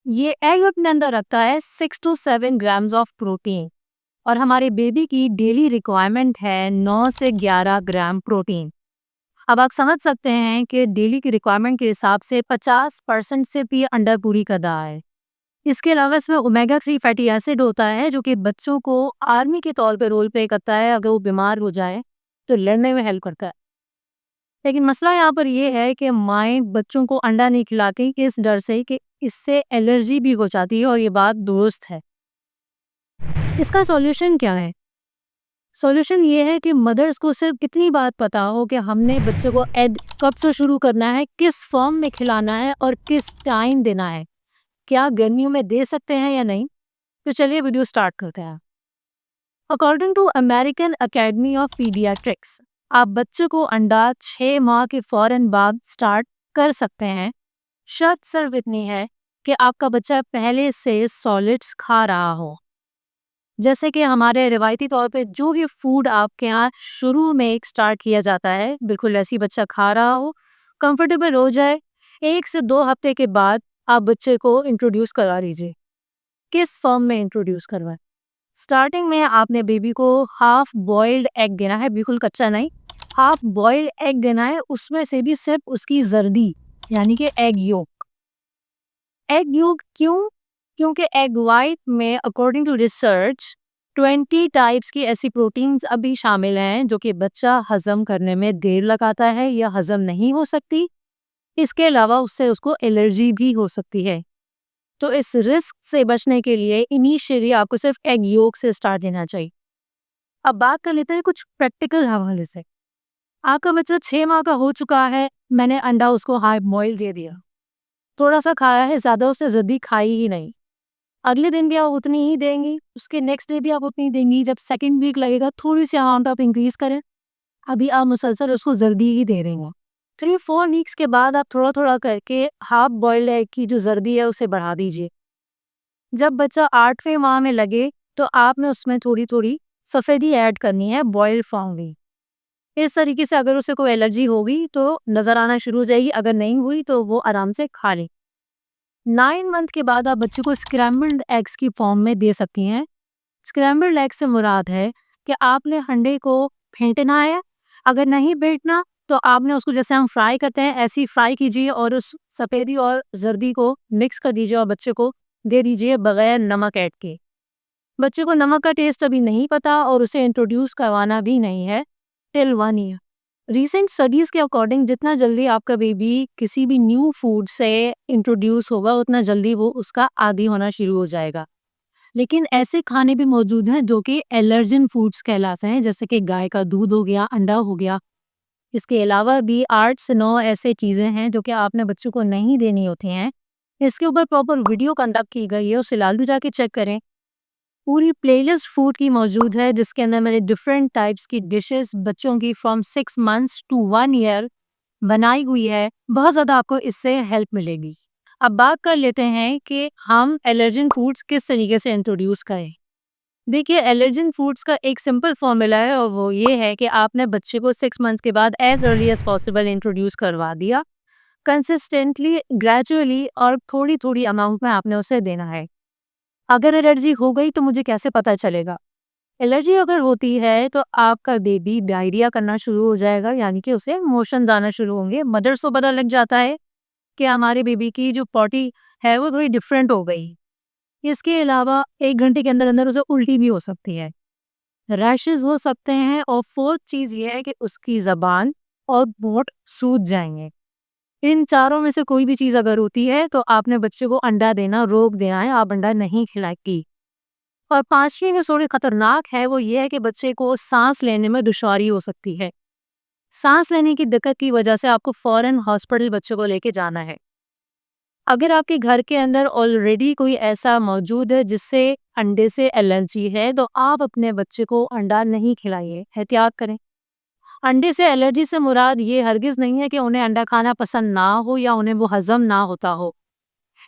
ये एग अपने अंदर रखता है 6 to 7 ग्राम्स ऑफ प्रोटीन और हमारे बेबी की डेली रिक्वायरमेंट है 9 से 11 ग्राम प्रोटीन। अब आप समझ सकते हैं कि डेली की रिक्वायरमेंट के हिसाब से 50% से भी अंडा पूरी कर रहा है। इसके अलावा इसमें ओमेगा 3 फैटी एसिड होता है जो कि बच्चों को आर्मी के तौर पे रोल प्ले करता है। अगर वो बीमार हो जाए तो लड़ने में हेल्प करता है। लेकिन मसला यहाँ पर ये है कि माएँ बच्चों को अंडा नहीं खिलाती इस डर से कि इससे एलर्जी भी हो जाती है और ये बात दुरुस्त है। इसका सॉल्यूशन क्या है? सॉल्यूशन ये है कि मदर्स को सिर्फ कितनी बात पता हो कि हमने बच्चों को एग कब से शुरू करना है, किस फॉर्म में खिलाना है और किस टाइम देना है। क्या गर्मियों में दे सकते हैं या नहीं? तो चलिए वीडियो स्टार्ट करते हैं। According to American Academy of Pediatrics, आप बच्चे को अंडा 6 माह के फौरन बाद स्टार्ट कर सकते हैं। शर्त सिर्फ इतनी है कि आपका बच्चा पहले से सॉलिड्स खा रहा हो। जैसे कि हमारे रिवायती तौर पे जो भी फूड आपके यहाँ शुरू में एक स्टार्ट किया जाता है, बिल्कुल ऐसे ही बच्चा खा रहा हो, कंफर्टेबल हो जाए। 1 से 2 हफ्ते के बाद आप बच्चे को इंट्रोड्यूस करा लीजिए। किस फॉर्म में इंट्रोड्यूस करवाएं? स्टार्टिंग में आपने बेबी को हाफ बॉइल्ड एग देना है, बिल्कुल कच्चा नहीं। हाफ बॉइल्ड एग देना है, उसमें से भी सिर्फ उसकी जर्दी यानी कि एग योक। एग योक क्यों? क्योंकि एग वाइट में अकॉर्डिंग टू रिसर्च 20 टाइप्स की ऐसी प्रोटीन्स अभी शामिल हैं जो कि बच्चा हजम करने में देर लगाता है या हजम नहीं हो सकती। इसके अलावा उससे उसको एलर्जी भी हो सकती है। तो इस रिस्क से बचने के लिए इनिशियली आपको सिर्फ एग योक से स्टार्ट देना चाहिए। अब बात कर लेते हैं कुछ प्रैक्टिकल हवाले से। आपका बच्चा 6 माह का हो चुका है, मैंने अंडा उसको हाफ बॉइल दे दिया, थोड़ा सा खाया है, ज़्यादा उसने जल्दी खाई ही नहीं। अगले दिन भी आप उतनी ही देंगी, उसके नेक्स्ट डे भी आप उतनी देंगी। जब सेकंड वीक लगेगा थोड़ी सी अमाउंट आप इंक्रीज करें। अभी आप मुसलसल उसको जर्दी ही दे रही हैं। 3-4 वीक्स के बाद आप थोड़ा थोड़ा करके हाफ बॉइल्ड एग की जो जर्दी है उसे बढ़ा दीजिए। जब बच्चा 8वें माह में लगे तो आपने उसमें थोड़ी थोड़ी सफ़ेदी ऐड करनी है, बॉइल्ड फॉर्म में। इस तरीके से अगर उसे कोई एलर्जी होगी तो नज़र आना शुरू हो जाएगी, अगर नहीं हुई तो वो आराम से खा ले। 9 मंथ के बाद आप बच्चे को स्क्रैम्बल्ड एग्स की फॉर्म में दे सकती हैं। स्क्रैम्बल्ड एग से मुराद है कि आपने अंडे को फेंटना है। अगर नहीं फेंटना तो आपने उसको जैसे हम फ्राई करते हैं ऐसे ही फ्राई कीजिए और उस सफ़ेदी और जर्दी को मिक्स कर दीजिए और बच्चे को दे दीजिए बगैर नमक ऐड के। बच्चे को नमक का टेस्ट अभी नहीं पता और उसे इंट्रोड्यूस करवाना भी नहीं है टिल 1 ईयर। रीसेंट स्टडीज़ के अकॉर्डिंग जितना जल्दी आपका बेबी किसी भी न्यू फूड से इंट्रोड्यूस होगा उतना जल्दी वो उसका आदी होना शुरू हो जाएगा। लेकिन ऐसे खाने भी मौजूद हैं जो कि एलर्जन फूड्स कहलाते हैं, जैसे कि गाय का दूध हो गया, अंडा हो गया। इसके अलावा भी 8 से 9 ऐसे चीज़ें हैं जो कि आपने बच्चों को नहीं देनी होती हैं। इसके ऊपर प्रॉपर वीडियो कंडक्ट की गई है, उसे लाजमी जाके चेक करें। पूरी प्लेलिस्ट फूड की मौजूद है जिसके अंदर मैंने डिफरेंट टाइप्स की डिशेस बच्चों की फ्रॉम 6 मंथ्स टू 1 ईयर बनाई हुई है। बहुत ज़्यादा आपको इससे हेल्प मिलेगी। अब बात कर लेते हैं कि हम एलर्जन फूड्स किस तरीके से इंट्रोड्यूस करें। देखिए, एलर्जन फूड्स का एक सिंपल फॉर्मूला है और वो ये है कि आपने बच्चे को 6 मंथ्स के बाद as early as possible introduce करवा दिया। कंसिस्टेंटली, ग्रेजुअली और थोड़ी थोड़ी अमाउंट में आपने उसे देना है। अगर एलर्जी हो गई तो मुझे कैसे पता चलेगा? एलर्जी अगर होती है तो आपका बेबी डायरिया करना शुरू हो जाएगा, यानी कि उसे मोशन आना शुरू होंगे। मदर्स को पता लग जाता है कि हमारे बेबी की जो पॉटी है वो थोड़ी डिफरेंट हो गई। इसके अलावा 1 घंटे के अंदर उसे उल्टी भी हो सकती है, रैशेज़ हो सकते हैं और 4th चीज़ ये है कि उसकी ज़बान और होंठ सूज जाएँगे। इन चारों में से कोई भी चीज़ अगर होती है तो आपने बच्चे को अंडा देना रोक देना है, आप अंडा नहीं खिलाएगी। और 5वीं जो थोड़ी खतरनाक है वो ये है कि बच्चे को सांस लेने में दुश्वारी हो सकती है। सांस लेने की दिक्कत की वजह से आपको फ़ौरन हॉस्पिटल बच्चे को लेके जाना है। अगर आपके घर के अंदर ऑलरेडी कोई ऐसा मौजूद है जिससे अंडे से एलर्जी है तो आप अपने बच्चे को अंडा नहीं खिलाइए, एहतियात करें। अंडे से एलर्जी से मुराद ये हरगिज़ नहीं है कि उन्हें अंडा खाना पसंद ना हो या उन्हें वो हज़म ना होता हो।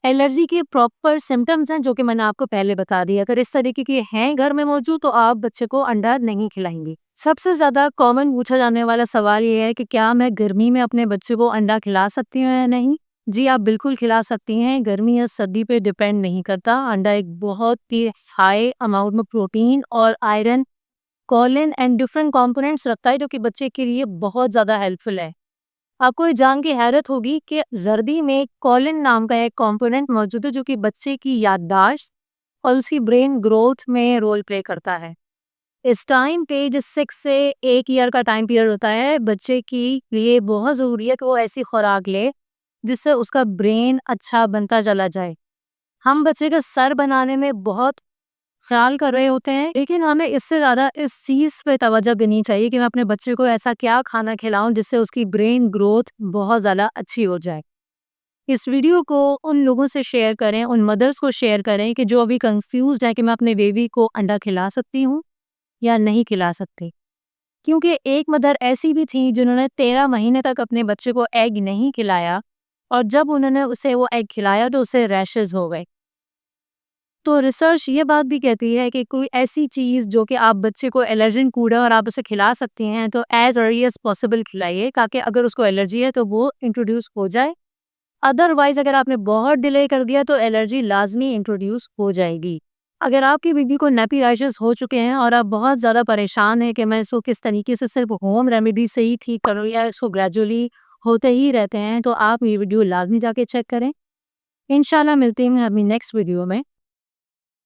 एलर्जी के प्रॉपर सिम्पटम्स हैं जो कि मैंने आपको पहले बता दिए। अगर इस तरीके के हैं घर में मौजूद तो आप बच्चे को अंडा नहीं खिलाएंगे। सबसे ज़्यादा कॉमन पूछा जाने वाला सवाल ये है कि क्या मैं गर्मी में अपने बच्चे को अंडा खिला सकती हूँ या नहीं? जी, आप बिल्कुल खिला सकती हैं, गर्मी या सर्दी पे डिपेंड नहीं करता। अंडा एक बहुत ही हाई अमाउंट में प्रोटीन और iron, Colin and different components रखता है, जो कि बच्चे के लिए बहुत ज़्यादा हेल्पफुल है। आपको ये जान के हैरत होगी कि जर्दी में कॉलिन नाम का एक कंपोनेंट मौजूद है, जो कि बच्चे की याददाश्त और उसकी ब्रेन ग्रोथ में रोल प्ले करता है। इस टाइम पे जो 6 से 1 ईयर का टाइम पीरियड होता है, बच्चे के लिए बहुत ज़रूरी है कि वो ऐसी खुराक ले, जिससे उसका ब्रेन अच्छा बनता चला जाए। हम बच्चे का सर बनाने में बहुत ख़्याल कर रहे होते हैं, लेकिन हमें इससे ज़्यादा इस चीज़ पे तवज्जो देनी चाहिए कि मैं अपने बच्चे को ऐसा क्या खाना खिलाऊँ, जिससे उसकी ब्रेन ग्रोथ बहुत ज़्यादा अच्छी हो जाए। इस वीडियो को उन लोगों से शेयर करें, उन मदर्स को शेयर करें कि जो अभी कन्फ्यूज़्ड हैं कि मैं अपने बेबी को अंडा खिला सकती हूँ या नहीं खिला सकती। क्योंकि एक मदर ऐसी भी थी जिन्होंने 13 महीने तक अपने बच्चे को एग नहीं खिलाया, और जब उन्होंने उसे वो एग खिलाया तो उसे रैशेज़ हो गए। तो रिसर्च ये बात भी कहती है कि कोई ऐसी चीज़ जो कि आप बच्चे को एलर्जिन फूड है और आप उसे खिला सकती हैं, तो एज़ अर्ली एज़ पॉसिबल खिलाइए, ताकि अगर उसको एलर्जी है तो वो इंट्रोड्यूस हो जाए। अदरवाइज़ अगर आपने बहुत डिले कर दिया तो एलर्जी लाज़मी इंट्रोड्यूस हो जाएगी। अगर आपकी बेबी को नेपी रैशेज़ हो चुके हैं और आप बहुत ज़्यादा परेशान हैं कि मैं इसको किस तरीके से सिर्फ़ होम रेमेडी से ही ठीक करूँ या इसको ग्रेजुअली होते ही रहते हैं, तो आप ये वीडियो लाज़मी जाके चेक करें। इंशाल्लाह मिलती हूँ मैं अपनी नेक्स्ट वीडियो में।